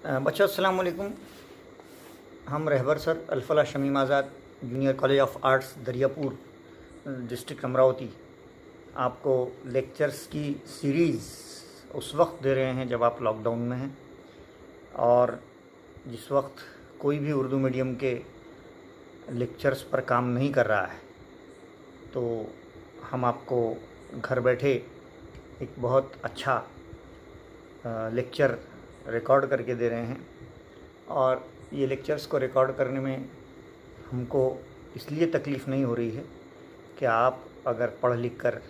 बच्चों अस्सलाम वालेकुम। हम Rahbar sir Alfala Shamim Azad junior college of arts Dariyapur district Amravati आपको लेक्चर्स की सीरीज़ उस वक्त दे रहे हैं जब आप लॉकडाउन में हैं और जिस वक्त कोई भी उर्दू मीडियम के लेक्चर्स पर काम नहीं कर रहा है। तो हम आपको घर बैठे एक बहुत अच्छा लेक्चर रिकॉर्ड करके दे रहे हैं और ये लेक्चर्स को रिकॉर्ड करने में हमको इसलिए तकलीफ़ नहीं हो रही है कि आप अगर पढ़ लिख कर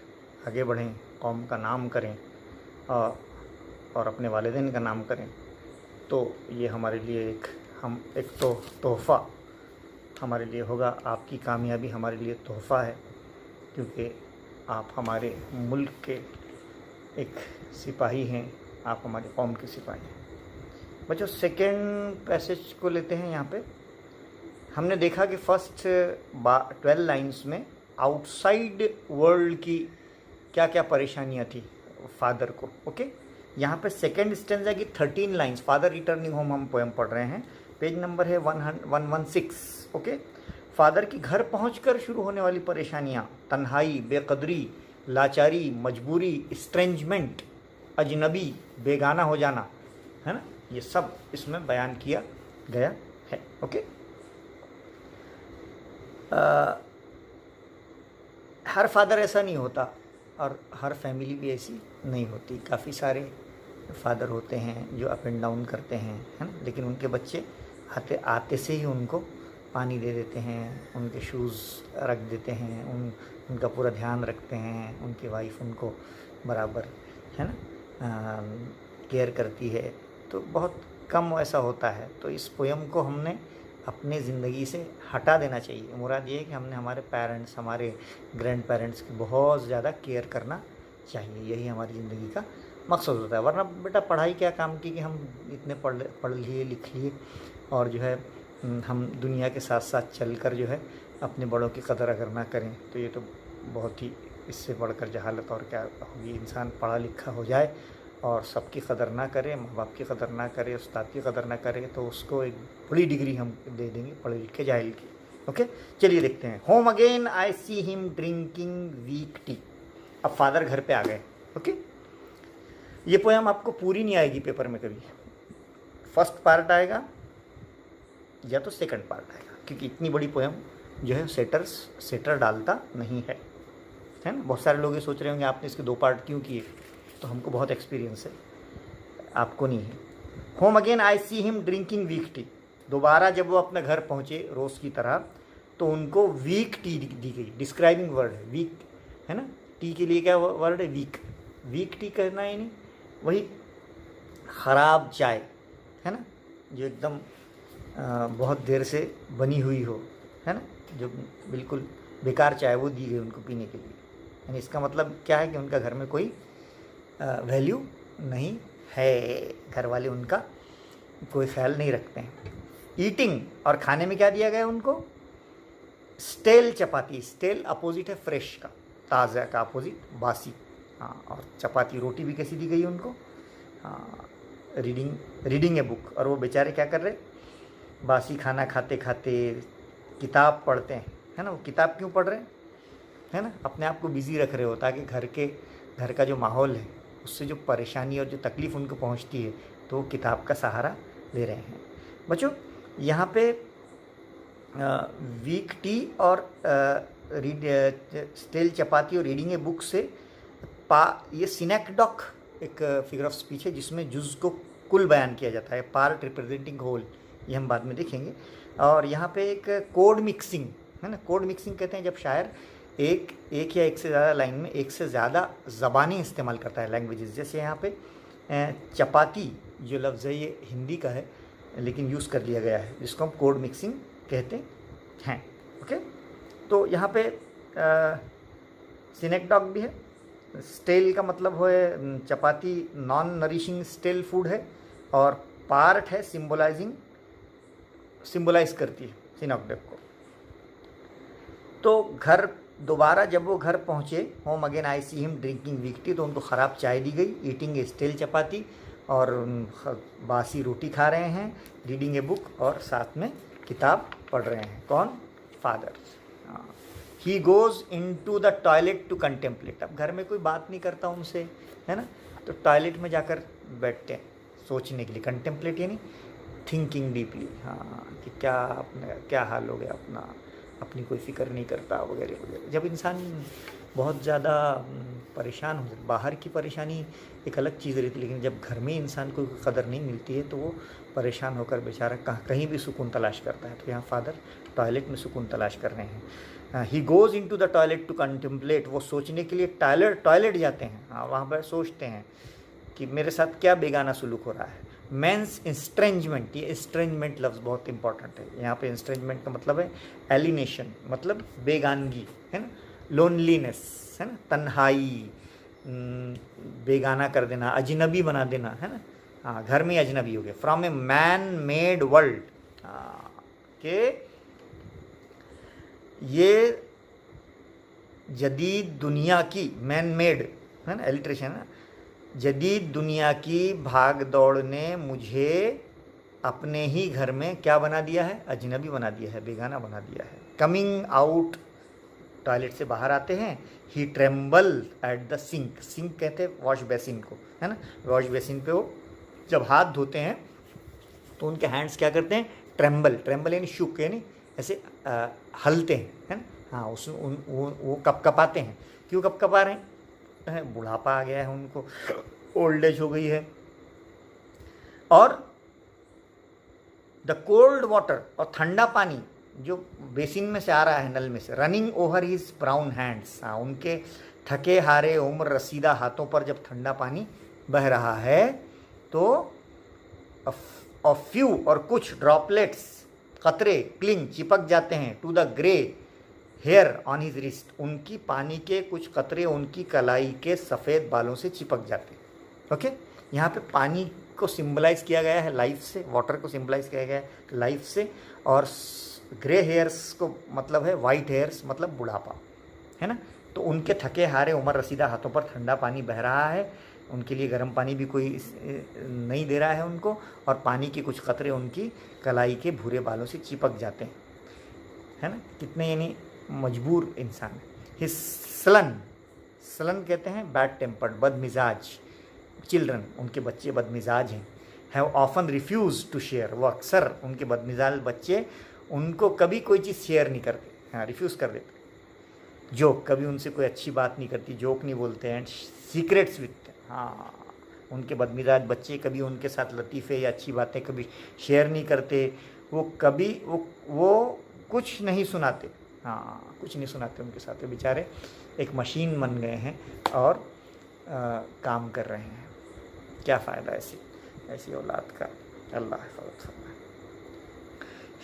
आगे बढ़ें, कौम का नाम करें और अपने वालिदैन का नाम करें, तो ये हमारे लिए एक तोहफ़ा हमारे लिए होगा। आपकी कामयाबी हमारे लिए तोहफ़ा है क्योंकि आप हमारे मुल्क के एक सिपाही हैं, आप हमारे कौम के सिपाही हैं। बच्चों सेकेंड पैसेज को लेते हैं। यहाँ पे हमने देखा कि फर्स्ट 12 लाइन्स में आउटसाइड वर्ल्ड की क्या क्या परेशानियाँ थी फादर को। ओके, यहाँ पे सेकेंड स्टेंजा की 13 लाइन्स फादर रिटर्निंग होम हम पोएम पढ़ रहे हैं। पेज नंबर है 116। ओके, फादर की घर पहुंचकर शुरू होने वाली परेशानियाँ, तन्हाई, बेकदरी, लाचारी, मजबूरी, स्ट्रेंजमेंट, अजनबी, बेगाना हो जाना, है ना, ये सब इसमें बयान किया गया है। ओके, हर फादर ऐसा नहीं होता और हर फैमिली भी ऐसी नहीं होती। काफ़ी सारे फादर होते हैं जो अप एंड डाउन करते हैं, है ना, लेकिन उनके बच्चे आते से ही उनको पानी दे देते हैं, उनके शूज़ रख देते हैं, उनका पूरा ध्यान रखते हैं, उनकी वाइफ उनको बराबर, है ना, केयर करती है। तो बहुत कम ऐसा होता है। तो इस पोएम को हमने अपने ज़िंदगी से हटा देना चाहिए। मुराद ये है कि हमने हमारे पेरेंट्स, हमारे ग्रैंड पेरेंट्स की बहुत ज़्यादा केयर करना चाहिए। यही हमारी ज़िंदगी का मकसद होता है। वरना बेटा पढ़ाई क्या काम की कि हम इतने पढ़ लिए लिख लिए और जो है हम दुनिया के साथ साथ चलकर जो है अपने बड़ों की कदर अगर ना करें तो ये तो बहुत ही इससे बढ़कर जहालत और क्या होगी। इंसान पढ़ा लिखा हो जाए और सबकी कदर ना करे, माँ बाप की कदर ना करे, उस्ताद की कदर ना करे, तो उसको एक बड़ी डिग्री हम दे देंगे पढ़े लिखे जाहिल की। ओके, चलिए देखते हैं। Home again I see him drinking weak tea. अब फादर घर पे आ गए। ओके, ये पोएम आपको पूरी नहीं आएगी पेपर में कभी। फर्स्ट पार्ट आएगा या तो सेकंड पार्ट आएगा, क्योंकि इतनी बड़ी पोएम जो है सेटर डालता नहीं है ना। बहुत सारे लोग ये सोच रहे होंगे आपने इसके 2 पार्ट क्यों किए, तो हमको बहुत एक्सपीरियंस है, आपको नहीं है। Home again I see him drinking weak tea. दोबारा जब वो अपने घर पहुँचे रोज़ की तरह तो उनको वीक टी दी गई। डिस्क्राइबिंग वर्ड है वीक, है ना। टी के लिए क्या वर्ड है? वीक। वीक टी कहना ही नहीं, वही ख़राब चाय, है ना, जो एकदम बहुत देर से बनी हुई हो, है ना, जो बिल्कुल बेकार चाय वो दी गई उनको पीने के लिए। यानी इसका मतलब क्या है कि उनका घर में कोई वैल्यू नहीं है, घर वाले उनका कोई ख्याल नहीं रखते हैं। ईटिंग, और खाने में क्या दिया गया उनको? स्टेल चपाती। स्टेल अपोजिट है फ्रेश का, ताज़ा का अपोजिट बासी। हाँ, और चपाती रोटी भी कैसी दी गई उनको? हाँ, रीडिंग ए बुक। और वो बेचारे क्या कर रहे? बासी खाना खाते खाते किताब पढ़ते हैं, है ना। वो किताब क्यों पढ़ रहे हैं? है ना, अपने आप को बिज़ी रख रहे हो ताकि घर का जो माहौल है उससे जो परेशानी और जो तकलीफ़ उनको पहुंचती है तो वो किताब का सहारा ले रहे हैं। बच्चों यहाँ पे वीक टी और स्टेल चपाती और रीडिंग ए बुक से ये सिनेक्डॉक एक फिगर ऑफ स्पीच है जिसमें जुज़ को कुल बयान किया जाता है, पार्ट रिप्रेजेंटिंग होल, ये हम बाद में देखेंगे। और यहाँ पे एक कोड मिक्सिंग है ना। कोड मिक्सिंग कहते हैं जब शायर एक या एक से ज़्यादा लाइन में एक से ज़्यादा ज़बानी इस्तेमाल करता है, लैंग्वेजेस। जैसे यहाँ पे चपाती जो लफ्ज़ है ये हिंदी का है लेकिन यूज़ कर लिया गया है, जिसको हम कोड मिक्सिंग कहते हैं। ओके, तो यहाँ पे सिनेक्डॉक भी है। स्टेल का मतलब हो चपाती नॉन नरिशिंग स्टेल फूड है और पार्ट है सिम्बलाइज करती है सिनेक्डॉक को। तो घर दोबारा जब वो घर पहुँचे, home again I see him drinking weak tea, तो उनको ख़राब चाय दी गई। ईटिंग ए स्टेल चपाती, और बासी रोटी खा रहे हैं, रीडिंग ए बुक, और साथ में किताब पढ़ रहे हैं। कौन? Father. He goes in to the toilet to contemplate. अब घर में कोई बात नहीं करता उनसे, है ना, तो टॉयलेट में जाकर बैठते हैं सोचने के लिए। कंटेम्पलेट यानी थिंकिंग डीपली, हाँ, कि क्या अपने क्या हाल हो गया अपना, अपनी कोई फिक्र नहीं करता वगैरह वगैरह। जब इंसान बहुत ज़्यादा परेशान हो जाता, बाहर की परेशानी एक अलग चीज़ रहती है, लेकिन जब घर में इंसान को कदर नहीं मिलती है तो वो परेशान होकर बेचारा कहीं भी सुकून तलाश करता है। तो यहाँ फादर टॉयलेट में सुकून तलाश कर रहे हैं। He goes in to the toilet to contemplate. वो सोचने के लिए टॉयलेट जाते हैं, हाँ, वहाँ पर सोचते हैं कि मेरे साथ क्या बेगाना सुलूक हो रहा है। मेंस इंस्ट्रेंजमेंट, ये इंस्ट्रेंजमेंट लफ्ज़ बहुत इंपॉर्टेंट है यहाँ पे। इंस्ट्रेंजमेंट का मतलब है एलिनेशन, मतलब बेगानगी, है ना, लोनलीनेस, है ना, तन्हाई, बेगाना कर देना, अजनबी बना देना, है ना, हाँ, घर में अजनबी हो गया। From a man made world, के ये जदीद दुनिया की, मैन मेड है ना, एलिट्रेशन है ना, जदीद दुनिया की भाग दौड़ ने मुझे अपने ही घर में क्या बना दिया है? अजनबी बना दिया है, बेगाना बना दिया है। कमिंग आउट, टॉयलेट से बाहर आते हैं। He tremble at the sink, sink कहते हैं वॉश बेसिन को, है ना, वॉश बेसिन पे वो जब हाथ धोते हैं तो उनके हैंड्स क्या करते हैं? ट्रेम्बल यानी शुक, यानी ऐसे हलते हैं, है ना, हाँ, वो कपकपाते हैं। क्यों कपकपा रहे हैं? बुढ़ापा आ गया है उनको, ओल्ड एज हो गई है। और द कोल्ड वाटर, और ठंडा पानी जो बेसिन में से आ रहा है, नल में से, running over his brown hands, हाँ, उनके थके हारे उम्र रसीदा हाथों पर जब ठंडा पानी बह रहा है तो अ फ्यू, और कुछ ड्रॉपलेट्स, कतरे, क्लिंग, चिपक जाते हैं to the grey hair on his wrist, उनकी पानी के कुछ कतरे उनकी कलाई के सफ़ेद बालों से चिपक जाते हैं। ओके, यहाँ पे पानी को सिंबलाइज किया गया है लाइफ से, वाटर को सिंबलाइज किया गया है लाइफ से, और ग्रे हेयर्स को मतलब है वाइट हेयर्स, मतलब बुढ़ापा, है ना। तो उनके थके हारे उम्र रसीदा हाथों पर ठंडा पानी बह रहा है, उनके लिए गर्म पानी भी कोई नहीं दे रहा है उनको, और पानी के कुछ कतरे उनकी कलाई के भूरे बालों से चिपक जाते हैं, है ना। कितने यानी मजबूर इंसान है। हिज सलन कहते हैं बैड टेम्पर्ड, बदमिजाज। चिल्ड्रन, उनके बच्चे बदमिजाज हैं। Have often refuse to share, वो अक्सर, उनके बदमिजाज बच्चे उनको कभी कोई चीज़ शेयर नहीं करते, हाँ, रिफ्यूज़ कर देते। जोक, कभी उनसे कोई अच्छी बात नहीं करती, जोक नहीं बोलते हैं। सीक्रेट्स विथ, हाँ, उनके बदमिजाज बच्चे कभी उनके साथ लतीफ़े या अच्छी बातें कभी शेयर नहीं करते। वो कभी वो कुछ नहीं सुनाते, हाँ, कुछ नहीं सुनाते उनके साथ। वो बेचारे एक मशीन बन गए हैं और काम कर रहे हैं। क्या फ़ायदा ऐसी औलाद का, अल्लाह हिफाज़त फरमाए।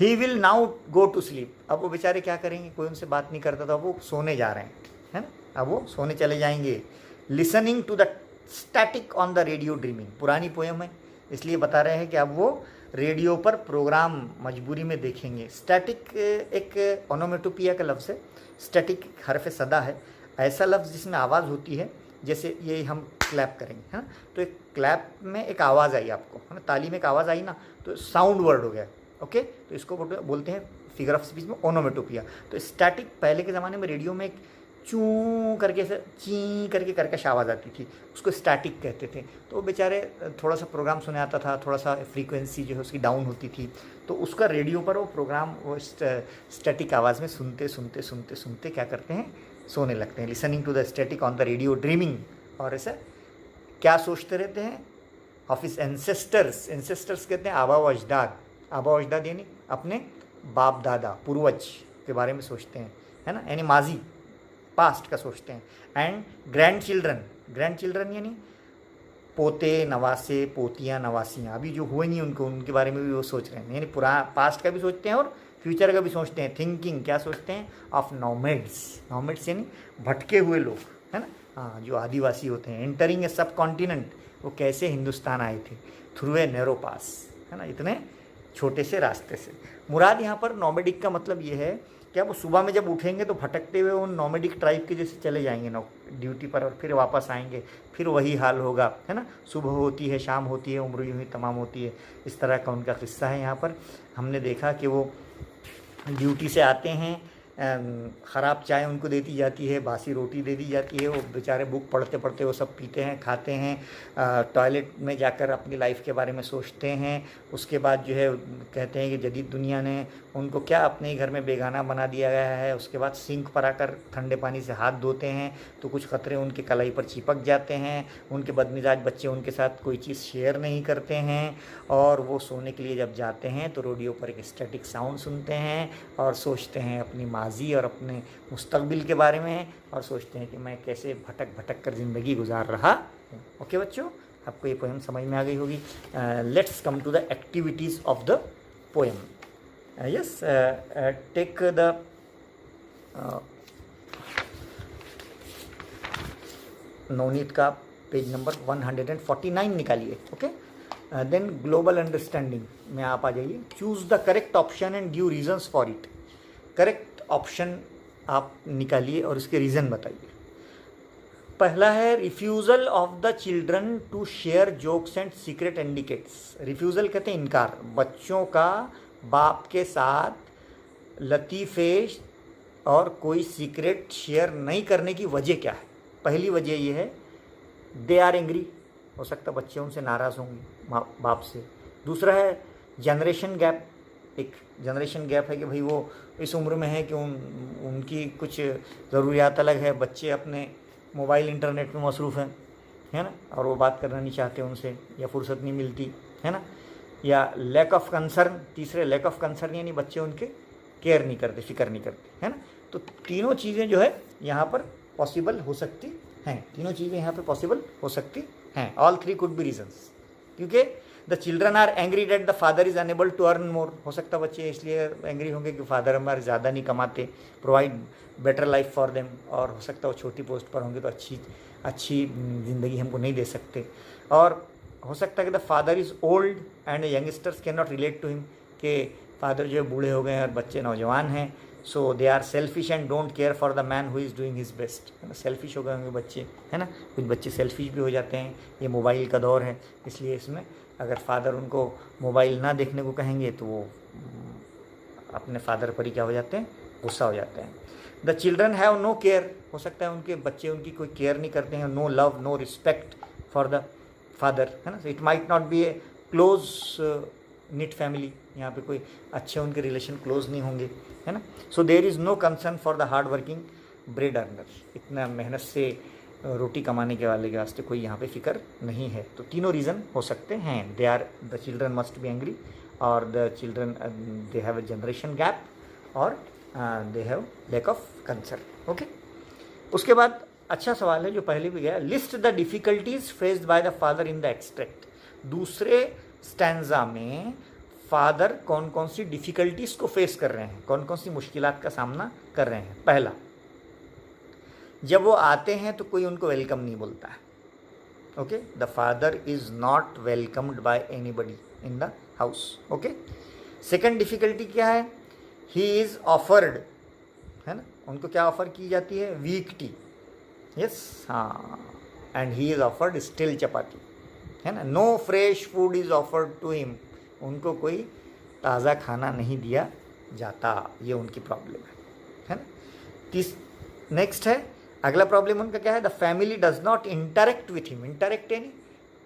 He will now go to sleep, अब वो बेचारे क्या करेंगे? कोई उनसे बात नहीं करता, तो अब वो सोने जा रहे हैं, है ना, अब वो सोने चले जाएंगे। Listening to the static on the radio dreaming, पुरानी पोएम है इसलिए बता रहे हैं कि अब वो रेडियो पर प्रोग्राम मजबूरी में देखेंगे। स्टैटिक एक ओनोमेटोपिया का लफ्ज़ है। स्टैटिक हरफ सदा है, ऐसा लफ्ज़ जिसमें आवाज़ होती है, जैसे ये हम क्लैप करेंगे, है ना, तो एक क्लैप में एक आवाज़ आई आपको, है ना, ताली में एक आवाज़ आई ना, तो साउंड वर्ड हो गया। ओके, तो इसको बोलते हैं फिगर ऑफ स्पीच में ओनोमेटोपिया। तो स्टैटिक पहले के ज़माने में रेडियो में एक चूँ करके ऐसे ची करके कर्कश आवाज़ आती थी, उसको स्टैटिक कहते थे। तो बेचारे थोड़ा सा प्रोग्राम सुने आता था, थोड़ा सा फ्रीक्वेंसी जो है उसकी डाउन होती थी, तो उसका रेडियो पर वो प्रोग्राम वो स्टैटिक आवाज़ में सुनते सुनते सुनते सुनते क्या करते हैं? सोने लगते हैं। Listening to the static on the radio dreaming, और ऐसा क्या सोचते रहते हैं? ऑफ हिज एंसेस्टर्स कहते हैं आबा व अजदाद। आबा व अजदाद यानी अपने बाप दादा, पूर्वज के बारे में सोचते हैं, है ना, यानी माजी, पास्ट का सोचते हैं। एंड ग्रैंड चिल्ड्रन यानी पोते, नवासे, पोतियाँ, नवासियाँ, अभी जो हुए नहीं उनके बारे में भी वो सोच रहे हैं, यानी पास्ट का भी सोचते हैं और फ्यूचर का भी सोचते हैं। थिंकिंग, क्या सोचते हैं? ऑफ नॉमेड्स यानी भटके हुए लोग, है ना, हाँ, जो आदिवासी होते हैं। एंटरिंग ए सब कॉन्टिनेंट, वो कैसे हिंदुस्तान आए थे? थ्रू ए नैरो पास, है ना, इतने छोटे से रास्ते से। मुराद यहाँ पर नॉमेडिक का मतलब ये है क्या वो सुबह में जब उठेंगे तो भटकते हुए उन नॉमेडिक ट्राइब के जैसे चले जाएंगे ना ड्यूटी पर, और फिर वापस आएंगे, फिर वही हाल होगा, है ना। सुबह होती है, शाम होती है, उम्र यूँ ही तमाम होती है। इस तरह का उनका किस्सा है। यहाँ पर हमने देखा कि वो ड्यूटी से आते हैं, ख़राब चाय उनको दे दी जाती है, बासी रोटी दे दी जाती है, वो बेचारे बुक पढ़ते पढ़ते वो सब पीते हैं, खाते हैं, टॉयलेट में जाकर अपनी लाइफ के बारे में सोचते हैं। उसके बाद जो है कहते हैं कि जदीद दुनिया ने उनको क्या अपने ही घर में बेगाना बना दिया गया है। उसके बाद सिंक पर आकर ठंडे पानी से हाथ धोते हैं तो कुछ खतरे उनके कलाई पर चिपक जाते हैं। उनके बदमिजाज बच्चे उनके साथ कोई चीज़ शेयर नहीं करते हैं, और वो सोने के लिए जब जाते हैं तो रेडियो पर एक स्टैटिक साउंड सुनते हैं और सोचते हैं अपनी माजी और अपने मुस्तकबिल के बारे में, और सोचते हैं कि मैं कैसे भटक भटक कर ज़िंदगी गुजार रहा हूँ। ओके बच्चों, आपको ये पोएम समझ में आ गई होगी। Let's come to the activities of the poem. Yes, take the Navneet का पेज नंबर 149 निकालिए। ओके, देन ग्लोबल अंडरस्टैंडिंग में आप आ जाइए। Choose the correct option and give reasons for it. Correct option आप निकालिए और उसके रीज़न बताइए। पहला है refusal of the children to share jokes and secret indicates. Refusal कहते हैं इनकार। बच्चों का बाप के साथ लतीफ़े और कोई सीक्रेट शेयर नहीं करने की वजह क्या है? पहली वजह ये है दे आर एंग्री, हो सकता है बच्चे उनसे नाराज़ होंगे बाप से। दूसरा है जनरेशन गैप। एक जनरेशन गैप है कि भाई वो इस उम्र में है कि उनकी कुछ ज़रूरियात अलग है, बच्चे अपने मोबाइल इंटरनेट में मसरूफ़ हैं, है ना, और वो बात करना नहीं चाहते उनसे, या फुर्सत नहीं मिलती, है ना। या लैक ऑफ कंसर्न। तीसरे लैक ऑफ कंसर्न यानी बच्चे उनके केयर नहीं करते, फिक्र नहीं करते, है ना। तो तीनों चीज़ें जो है यहाँ पर पॉसिबल हो सकती हैं। तीनों चीज़ें यहाँ पे पॉसिबल हो सकती हैं। All three could be reasons. क्योंकि the children are angry that the father is unable to earn more. हो सकता है बच्चे इसलिए एंग्री होंगे कि फादर हमारे ज़्यादा नहीं कमाते, provide better life for them. और हो सकता है वो छोटी पोस्ट पर होंगे तो अच्छी ज़िंदगी हमको नहीं दे सकते। और हो सकता है कि the father is old and youngsters can not relate to him, कि फादर जो है बूढ़े हो गए हैं और बच्चे नौजवान हैं। So they are selfish and don't care for the man who is doing his best. है ना, सेल्फिश हो गए होंगे बच्चे, है ना। कुछ बच्चे सेल्फिश भी हो जाते हैं। ये मोबाइल का दौर है, इसलिए इसमें अगर फादर उनको मोबाइल ना देखने को कहेंगे तो वो अपने फादर पर ही क्या हो जाते हैं, गुस्सा हो जाते हैं। The children have no care. हो सकता है उनके बच्चे उनकी कोई केयर नहीं करते हैं। No love, no respect for the father, है ना। It might not be a close knit family. यहाँ पे कोई अच्छे उनके रिलेशन क्लोज नहीं होंगे, है ना। So there is no concern for the hard working bread earner. इतना मेहनत से रोटी कमाने के वाले के वास्ते कोई यहाँ पे फिक्र नहीं है। तो तीनों रीज़न हो सकते हैं। They are the children must be angry, और the children they have a generation gap, और they have lack of concern. Okay, उसके बाद अच्छा सवाल है जो पहले भी गया। List the difficulties faced by the father in the extract. दूसरे स्टैंजा में फादर कौन कौन सी डिफ़िकल्टीज़ को फेस कर रहे हैं, कौन कौन सी मुश्किलात का सामना कर रहे हैं। पहला, जब वो आते हैं तो कोई उनको वेलकम नहीं बोलता है। Okay, the father is not welcomed bye anybody in the house. Okay, second difficulty क्या है? ही इज़ ऑफर्ड, है ना, उनको क्या ऑफ़र की जाती है? Weak tea. यस, हाँ, and he is offered stale chapati, है ना। No fresh food is offered to him, उनको कोई ताज़ा खाना नहीं दिया जाता। ये उनकी प्रॉब्लम है ना। नेक्स्ट है, अगला प्रॉब्लम उनका क्या है? The family does not interact with him. Interact यानी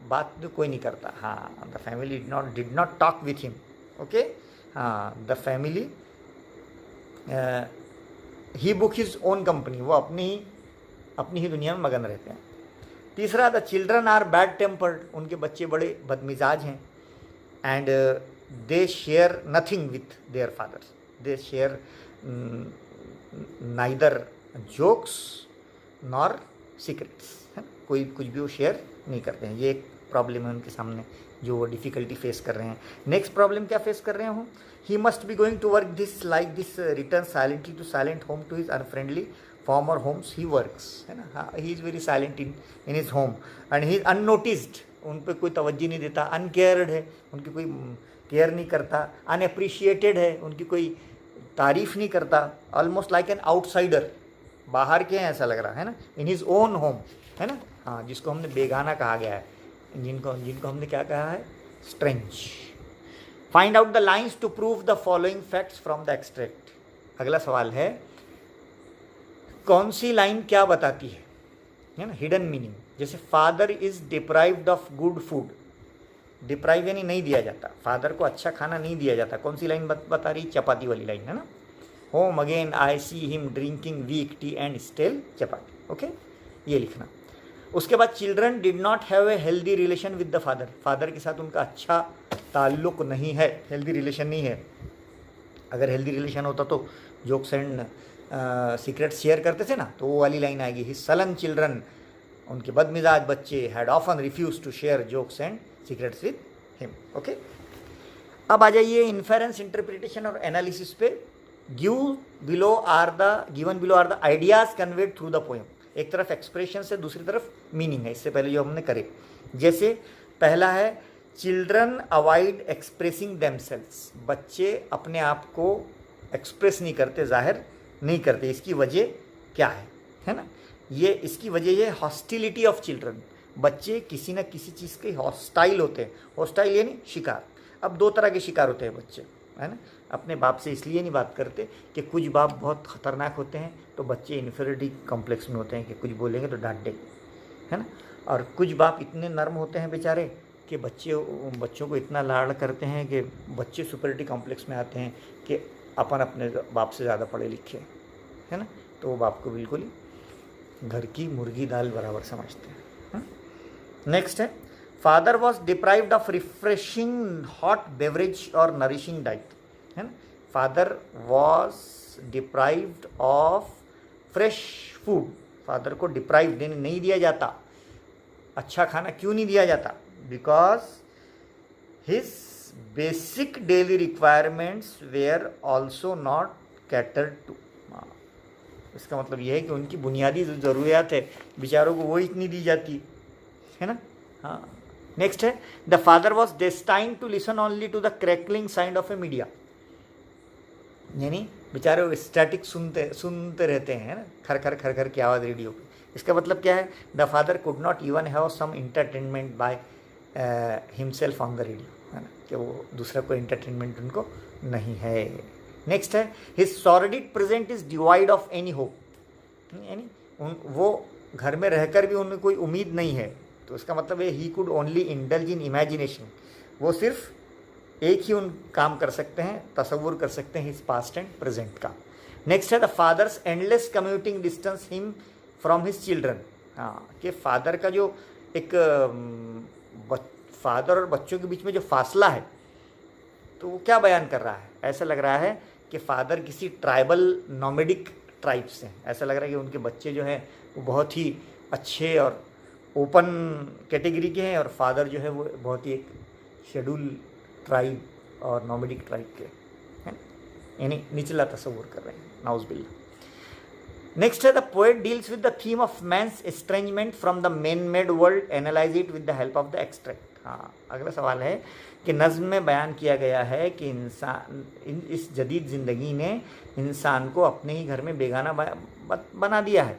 बात तो कोई नहीं करता। हाँ, the family did not talk with him. Okay, हाँ, the family he book his own company, वो अपनी ही दुनिया में मगन रहते हैं। तीसरा, the children are bad tempered, उनके बच्चे बड़े बदमिजाज हैं। And they share nothing with their fathers, they share neither jokes nor secrets, है, कोई कुछ भी वो शेयर नहीं करते हैं। ये एक प्रॉब्लम है उनके सामने जो वो डिफ़िकल्टी फेस कर रहे हैं। नेक्स्ट प्रॉब्लम क्या फेस कर रहे हैं? He must be going to work this like this, return silently to silent home to his unfriendly former homes he works, है ना। हाँ, he is very silent in his home and he is unnoticed, उन पर कोई तवज्जो नहीं देता। Uncared है, उनकी कोई केयर नहीं करता। अनएप्रिशिएटेड है, उनकी कोई तारीफ नहीं करता, ऑलमोस्ट लाइक एन आउटसाइडर, बाहर के हैं ऐसा लग रहा है ना, इन हिज ओन होम, है ना। हाँ, जिसको हमने बेगाना कहा गया है, जिनको हमने क्या कहा है, strange. Find out the lines to prove the following facts from the extract. अगला सवाल है, कौन सी लाइन क्या बताती है ना, हिडन मीनिंग। जैसे father is deprived of good food, deprive यानी नहीं दिया जाता, फादर को अच्छा खाना नहीं दिया जाता। कौन सी लाइन बता रही, चपाती वाली लाइन है ना। Home again I see him drinking weak tea and still chapati, okay, ये लिखना। उसके बाद children did not have a healthy relation with the father, father के साथ उनका अच्छा ताल्लुक नहीं है, हेल्दी रिलेशन नहीं है। अगर हेल्दी रिलेशन होता तो जोक्स एंड सीक्रेट शेयर करते थे ना, तो वो वाली लाइन आएगी, हिज सलन चिल्ड्रन, उनके बदमिजाज बच्चे, had often refuse to share jokes and secrets with him, okay. अब आ जाइए इन्फेरेंस, इंटरप्रिटेशन और एनालिसिस पे। Given below are the ideas conveyed through the poem. एक तरफ एक्सप्रेशन है, दूसरी तरफ मीनिंग है, इससे पहले जो हमने करे। जैसे पहला है, चिल्ड्रन अवॉइड एक्सप्रेसिंग देमसेल्व्स, बच्चे अपने आप को एक्सप्रेस नहीं करते, जाहिर नहीं करते। इसकी वजह क्या है ना, ये इसकी वजह ये हॉस्टिलिटी ऑफ चिल्ड्रन, बच्चे किसी न किसी चीज़ के हॉस्टाइल होते हैं। हॉस्टाइल यानी शिकार। अब दो तरह के शिकार होते हैं बच्चे, है ना। अपने बाप से इसलिए नहीं बात करते कि कुछ बाप बहुत ख़तरनाक होते हैं, तो बच्चे इन्फीरियरिटी कॉम्प्लेक्स में होते हैं कि कुछ बोलेंगे तो डांट देंगे, है ना। और कुछ बाप इतने नर्म होते हैं बेचारे कि बच्चों को इतना लाड़ करते हैं कि बच्चे सुपरिटी कॉम्प्लेक्स में आते हैं कि अपन अपने बाप से ज़्यादा पढ़े लिखे, है ना। तो वो बाप को बिल्कुल ही घर की मुर्गी दाल बराबर समझते हैं। नेक्स्ट है, father was deprived of refreshing hot beverage और नरिशिंग डाइट, है ना। Father was deprived of fresh food, father को डिप्राइव नहीं दिया जाता, अच्छा खाना क्यों नहीं दिया जाता, because his basic daily requirements were also not catered to. इसका मतलब यह है कि उनकी बुनियादी जो ज़रूरियात है बेचारों को वो इतनी दी जाती है ना। हाँ, नेक्स्ट है, the father was destined to listen only to the crackling sound of a media, यानी बेचारे स्टैटिक सुनते रहते हैं ना, खर खर की आवाज़ रेडियो पे। इसका मतलब क्या है, the father could not even have some entertainment by himself on the radio, है ना, कि वो दूसरा कोई इंटरटेनमेंट उनको नहीं है। नेक्स्ट है, his solid present is divide of any hope, यानी वो घर में रहकर भी उन्हें कोई उम्मीद नहीं है, तो इसका मतलब है he could only indulge in imagination, वो सिर्फ एक ही उन काम कर सकते हैं, तसव्वुर कर सकते हैं हिज पास्ट एंड प्रेजेंट का। नेक्स्ट है, the father's endless commuting distance him from his children. हाँ, कि फादर का जो एक फादर और बच्चों के बीच में जो फासला है, तो वो क्या बयान कर रहा है, ऐसा लग रहा है कि फादर किसी ट्राइबल नॉमेडिक ट्राइब से हैं। ऐसा लग रहा है कि उनके बच्चे जो हैं वो बहुत ही अच्छे और ओपन कैटेगरी के हैं, और फादर जो है वो बहुत ही एक शेड्यूल ट्राइब और नॉमेडिक ट्राइब के हैं, यानी निचला तस्वुर कर रहे हैं, नाउज़ुबिल्लाह। नेक्स्ट है, the poet deals with the theme of man's estrangement from the man made world, analyse it with the help of the extract. हाँ, अगला सवाल है कि नज़्म में बयान किया गया है कि इस जदीद ज़िंदगी ने इंसान को अपने ही घर में बेगाना बना दिया है।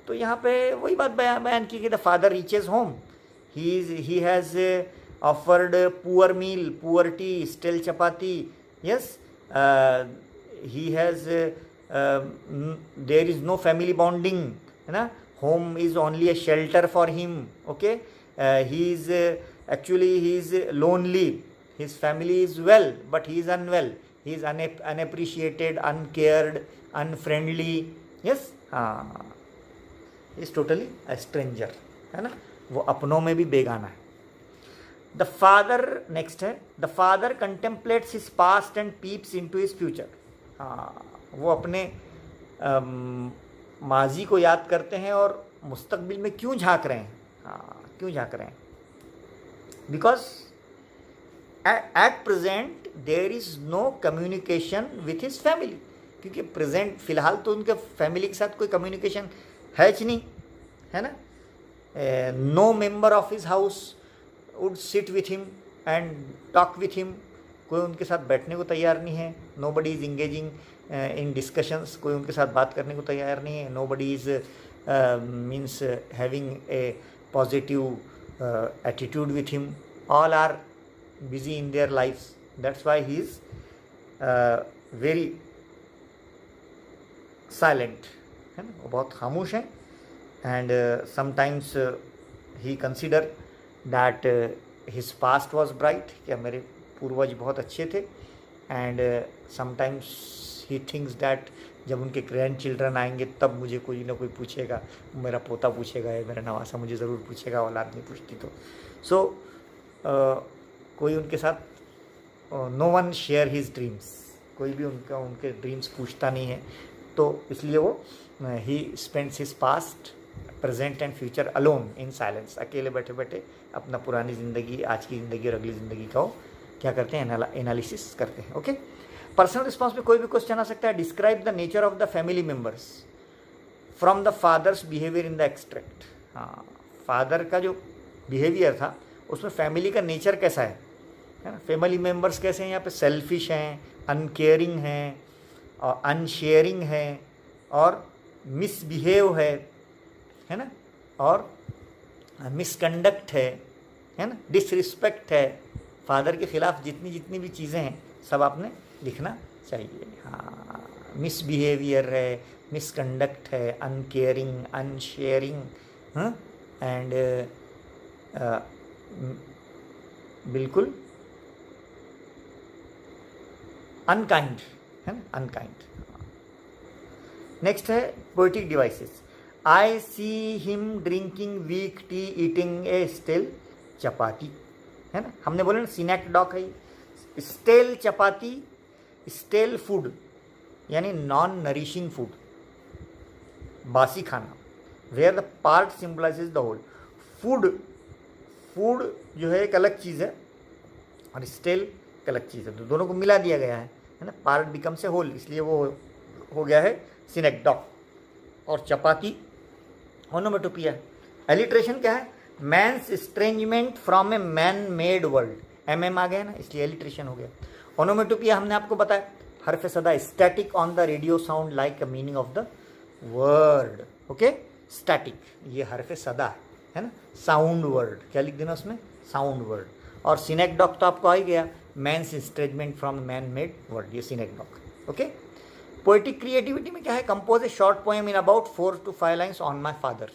तो यहाँ पे वही बात बयान की कि the father reaches home, he has offered poor meal, poor tea, still chapati, yes, he has there is no family bonding, है ना, home is only a shelter for him, okay, he is actually he is lonely, his family is well but he is unwell, he is unappreciated, uncared, unfriendly, yes, हाँ, is totally a stranger, है ना, वो अपनों में भी बेगाना है। The father, next है, the father contemplates his past and peeps into his future। हाँ, वो अपने माजी को याद करते हैं और मुस्तकबिल में क्यों झांक रहे हैं। हाँ, क्यों झांक रहे हैं, because at present there is no communication with his family, क्योंकि प्रेजेंट फिलहाल तो उनके फैमिली के साथ कोई कम्युनिकेशन है ही नहीं, है ना। No member of his house would sit with him and talk with him, कोई उनके साथ बैठने को तैयार नहीं है, nobody is engaging in discussions, कोई उनके साथ बात करने को तैयार नहीं है, nobody is means having a positive attitude with him, all are busy in their lifes, that's why he is very silent, है ना, वो बहुत खामोश हैं। And sometimes he consider that his past was bright, क्या मेरे पूर्वज बहुत अच्छे थे। And sometimes he thinks that जब उनके ग्रैंड चिल्ड्रन आएंगे तब मुझे कोई ना कोई पूछेगा, मेरा पोता पूछेगा या मेरा नवासा मुझे ज़रूर पूछेगा, औलाद नहीं पूछती तो। सो कोई उनके साथ no one share his dreams, कोई भी उनके ड्रीम्स पूछता नहीं है, तो इसलिए वो he spends his past present and future alone in silence, अकेले बैठे बैठे अपना पुरानी ज़िंदगी, आज की ज़िंदगी और अगली ज़िंदगी का वो क्या करते हैं, एनालिसिस करते हैं। ओके, पर्सनल रिस्पॉन्स में कोई भी क्वेश्चन आ सकता है। Describe the nature of the family members from the father's behaviour in the extract. हाँ, फादर का जो बिहेवियर था उसमें फैमिली का नेचर कैसा है ना, फैमिली मेम्बर्स कैसे हैं यहाँ पे, सेल्फिश हैं, अनकेयरिंग हैं और अनशेयरिंग है और मिसबिहेव है ना, और मिसकंडक्ट है ना, डिसरिस्पेक्ट है। फादर के ख़िलाफ़ जितनी जितनी भी चीज़ें हैं सब आपने लिखना चाहिए। हाँ, मिसबिहेवियर है, मिसकंडक्ट है, अनकेयरिंग, अनशेयरिंग, हाँ, एंड बिल्कुल अनकाइंड, है ना, अनकाइंड। नेक्स्ट है poetic devices. I see him drinking weak tea eating a stale chapati, है ना, हमने बोला ना स्नैक डॉग है। स्टेल चपाती, स्टेल फूड यानी नॉन नरिशिंग फूड, बासी खाना, where the part symbolises the whole. Food जो है एक अलग चीज़ है और स्टेल एक अलग चीज़ है, तो दोनों को मिला दिया गया है ना, पार्ट बिकम से होल, इसलिए वो हो गया है स्नैक डॉग। और चपाती ओनोमेटोपिया। एलिट्रेशन क्या है, man's estrangement from a man made world, MM आ गया ना, इसलिए एलिट्रेशन हो गया। ओनोमेटोपिया हमने आपको बताया, हर्फ सदा, static on the radio sound like a meaning of the word. Okay, static ये हर्फ सदा है ना, साउंड वर्ड, क्या लिख देना उसमें, साउंड वर्ड। और सिनेक डॉग तो आपको आ ही गया, man's estrangement from man made world, ये synecdoche. Okay, poetic creativity में क्या है, compose a short poem in about 4 to 5 lines on my father,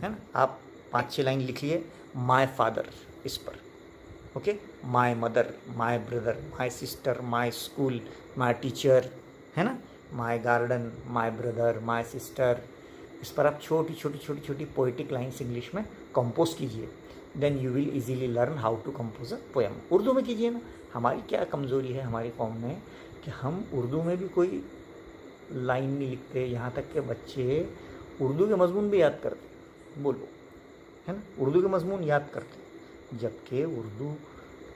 है ना, आप 5-6 लाइन लिखिए माई फादर इस पर। Okay, my mother, my brother, my sister, my school, my teacher, है ना, my garden, my brother, my sister, इस पर आप छोटी छोटी पोएटिक लाइन्स इंग्लिश में कंपोज कीजिए। Then you will easily learn how to compose a poem. Urdu में कीजिए ना, हमारी क्या कमज़ोरी है हमारी कौम में कि हम उर्दू में भी कोई लाइन नहीं लिखते, यहाँ तक के बच्चे उर्दू के मजमून भी याद करते, बोलो, है ना, उर्दू के मजमून याद करते, जबकि उर्दू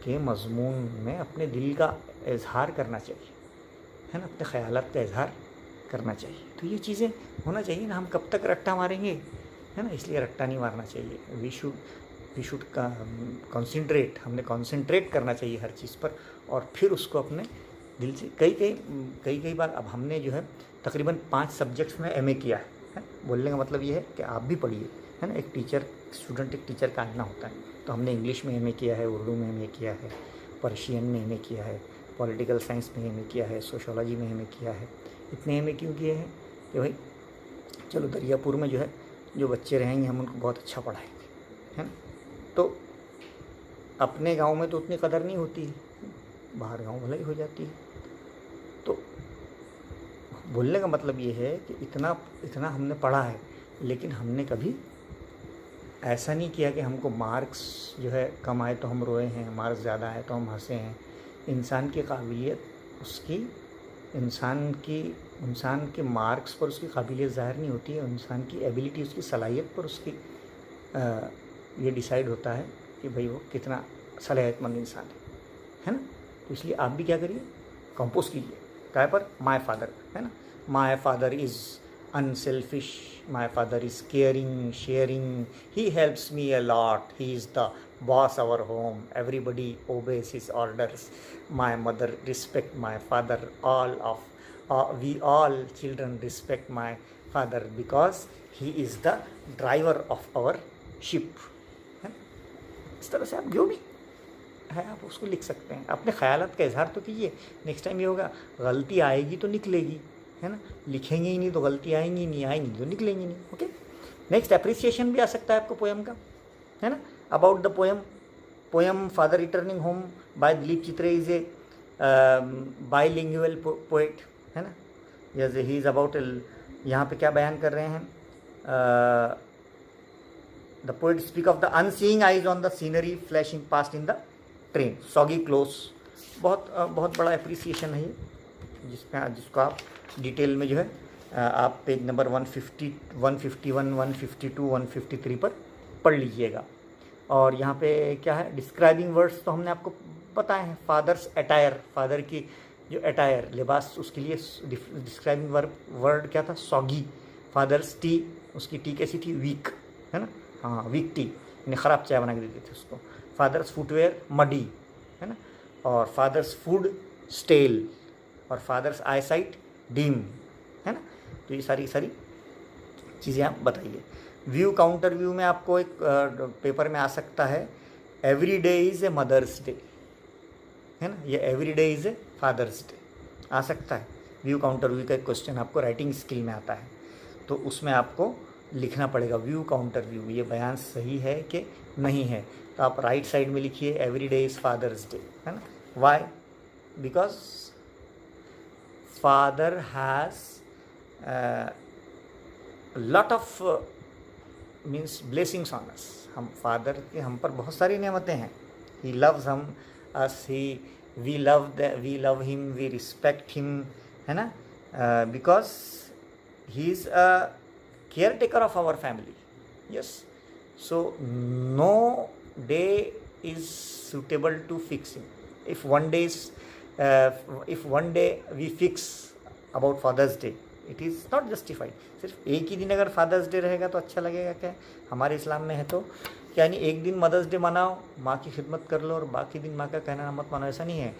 के मजमून में अपने दिल का इजहार करना चाहिए, है ना, अपने ख़यालात का इजहार करना चाहिए। तो ये चीज़ें होना चाहिए ना, हम कब तक रट्टा मारेंगे, है ना, इसलिए रट्टा नहीं मारना चाहिए। वी शुड कॉन्सेंट्रेट, हमने कॉन्सेंट्रेट करना चाहिए हर चीज़ पर, और फिर उसको अपने दिल से कई बार। अब हमने जो है तकरीबन 5 सब्जेक्ट्स में MA किया है। बोलने का मतलब ये है कि आप भी पढ़िए, है ना, एक टीचर का आईना होता है। तो हमने इंग्लिश में MA किया है, उर्दू में MA किया है, पर्शियन में MA किया है, पॉलिटिकल साइंस में MA किया है, सोशोलॉजी में MA किया है। इतने MA क्यों किए हैं कि भाई चलो दरियापुर में जो है जो बच्चे रहेंगे हम उनको बहुत अच्छा पढ़ाएंगे, है ना। तो अपने गांव में तो उतनी कदर नहीं होती है, बाहर गांव भले ही हो जाती है। तो बोलने का मतलब ये है कि इतना हमने पढ़ा है, लेकिन हमने कभी ऐसा नहीं किया कि हमको मार्क्स जो है कम आए तो हम रोए हैं, मार्क्स ज़्यादा आए तो हम हंसे हैं। इंसान की काबिलियत उसकी इंसान के मार्क्स पर उसकी काबिलियत ज़ाहिर नहीं होती है, इंसान की एबिलिटी, उसकी सलाहियत पर उसकी ये डिसाइड होता है कि भाई वो कितना सलाहियतमंद इंसान है ना। तो इसलिए आप भी क्या करिए, कंपोज कीजिए, काय पर, माय फादर, है ना। My father is unselfish, my father is caring, sharing, he helps me a lot, he is the boss our home, everybody obeys his orders, my mother respect my father, we all children respect my father because he is the driver of our ship, है ना? इस तरह से आप जो भी है आप उसको लिख सकते हैं, अपने ख्यालात का इजहार तो कीजिए। नेक्स्ट टाइम ये होगा, गलती आएगी तो निकलेगी, है ना, लिखेंगे ही नहीं तो गलती आएंगी, नहीं आएंगी तो निकलेंगी नहीं। ओके, नेक्स्ट अप्रिसिएशन भी आ सकता है आपको पोएम का, है ना। About the poem father returning home by Dilip Chitre is a bilingual poet, है ना। जैसे ही इज़ अबाउट, यहाँ पे क्या बयान कर रहे हैं, the poet speak of the unseeing eyes on the scenery flashing past in the train, soggy close. बहुत बड़ा अप्रिसिएशन है ये, जिसको आप डिटेल में जो है आप पेज नंबर 150, 151, 152, 153 पर पढ़ लीजिएगा। और यहाँ पे क्या है, डिस्क्राइबिंग वर्ड्स तो हमने आपको बताए हैं। फादर्स अटायर, फादर की जो अटायर लिबास, उसके लिए डिस्क्राइबिंग वर्ड क्या था, सॉगी। फादर्स टी, उसकी टी कैसी थी, वीक, है ना, हाँ वीक टी, यानी ख़राब चाय बना के देते थे उसको। फादर्स फुटवेयर मडी, है ना। और फादर्स फूड स्टेल, और फादर्स आई साइट डीम, है ना। तो ये सारी चीज़ें आप बताइए। व्यू काउंटर व्यू में आपको एक पेपर में आ सकता है, every day is a mother's day, है ना, ये every day is a father's day आ सकता है। व्यू काउंटर व्यू का एक क्वेश्चन आपको राइटिंग स्किल में आता है, तो उसमें आपको लिखना पड़ेगा व्यू काउंटर व्यू, ये बयान सही है कि नहीं है। तो आप राइट साइड में लिखिए every day is father's day, है ना। Why, because father has lot of means blessings on us, हम फादर के हम पर बहुत सारी नेमतें हैं। ही लव्स हम us, we love him, we respect him, है ना, because he is a care taker of our family. Yes, so no day is suitable to fix him. If one day we fix about Father's Day, it is not justified. सिर्फ एक ही दिन अगर fathers day रहेगा तो अच्छा लगेगा क्या? हमारे इस्लाम में है तो क्या नहीं, एक दिन मदर्स डे मनाओ, माँ की खिदमत कर लो और बाकी दिन माँ का कहना मत मानो, ऐसा नहीं है।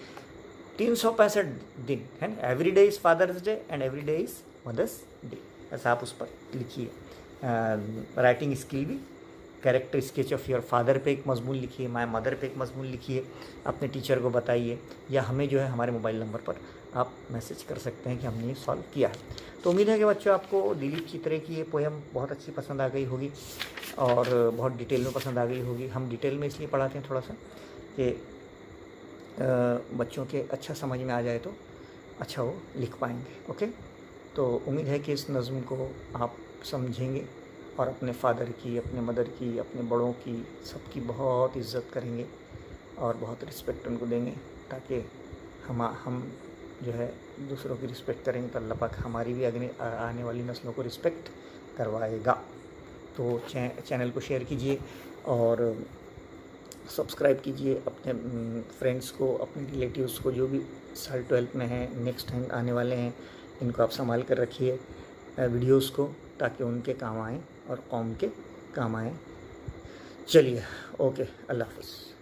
365 दिन है ना, every day is father's day and every day is mother's day, ऐसा आप उस पर लिखिए। राइटिंग स्किल भी, character sketch of your father पे एक मजमून लिखिए, माय मदर पे एक मजमून लिखिए, अपने टीचर को बताइए, या हमें जो है हमारे मोबाइल नंबर पर आप मैसेज कर सकते हैं कि हमने ये सॉल्व किया है। तो उम्मीद है कि बच्चों आपको दिलीप चित्रे की ये पोएम बहुत अच्छी पसंद आ गई होगी और बहुत डिटेल में पसंद आ गई होगी। हम डिटेल में इसलिए पढ़ाते हैं थोड़ा सा कि बच्चों के अच्छा समझ में आ जाए तो अच्छा वो लिख पाएंगे। ओके, तो उम्मीद है कि इस नज़्म को आप समझेंगे और अपने फादर की, अपने मदर की, अपने बड़ों की, सबकी बहुत इज़्ज़त करेंगे और बहुत रिस्पेक्ट उनको देंगे, ताकि हम जो है दूसरों की रिस्पेक्ट करेंगे तो अल्लाह पाक हमारी भी आने वाली नस्लों को रिस्पेक्ट करवाएगा। तो चैनल को शेयर कीजिए और सब्सक्राइब कीजिए, अपने फ्रेंड्स को, अपने रिलेटिव्स को जो भी 12th में हैं, नेक्स्ट टाइम आने वाले हैं, इनको आप संभाल कर रखिए वीडियोस को, ताकि उनके काम आएँ और कौम के काम आएँ। चलिए, ओके, अल्लाह हाफ़िज़।